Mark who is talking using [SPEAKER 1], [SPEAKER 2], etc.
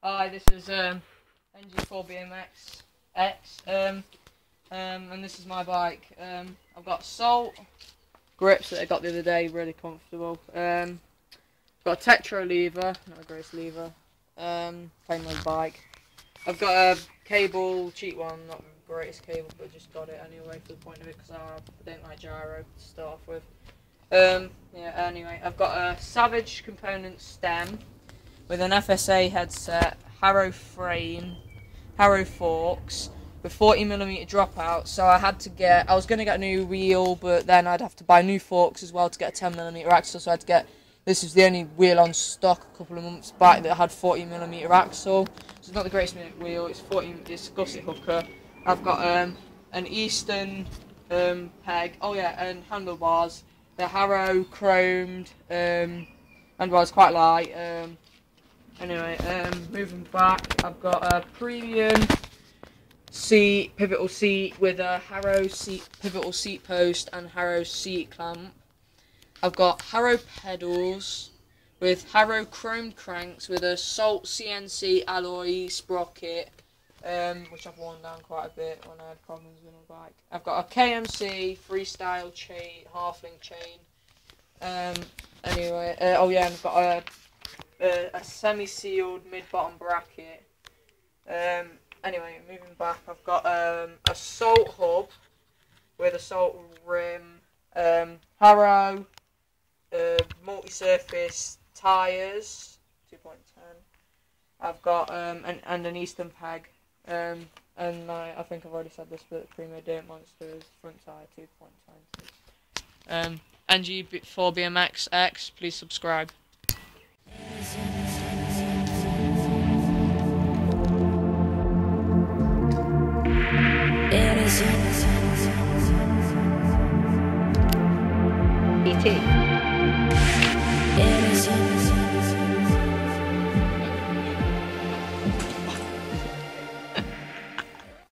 [SPEAKER 1] Hi, this is NG4BMX X, and this is my bike. I've got Salt grips that I got the other day, really comfortable. Got a Tetra lever, not a Grace lever. Playing my bike. I've got a cable, cheap one, not the greatest cable, but just got it anyway for the point of it because I don't like gyro to start off with. Yeah. Anyway, I've got a Savage component stem with an FSA headset, Harrow frame, Harrow forks, with 40mm dropout. So I was going to get a new wheel, but then I'd have to buy new forks as well to get a 10mm axle. So I had to get, this was the only wheel on stock a couple of months back that had 40mm axle. So it's not the greatest wheel. It's Gusset Hooker. I've got an Eastern peg. Oh yeah, and handlebars. The Harrow chromed handlebars, quite light. Anyway, moving back, I've got a premium seat, pivotal seat with a Harrow seat, pivotal seat post and Harrow seat clamp. I've got Harrow pedals with Harrow chromed cranks with a Salt CNC alloy sprocket, which I've worn down quite a bit when I had problems with my bike. I've got a KMC freestyle chain, half-link chain. Anyway, oh yeah, and I've got a semi-sealed mid-bottom bracket. Anyway, moving back, I've got a Salt hub with a Salt rim, Harrow multi-surface tyres, 2.10. I've got and an Eastern peg, and I think I've already said this, but Primo Dirt Monsters front tyre 2.26. NG4BMX X, please subscribe.
[SPEAKER 2] ET.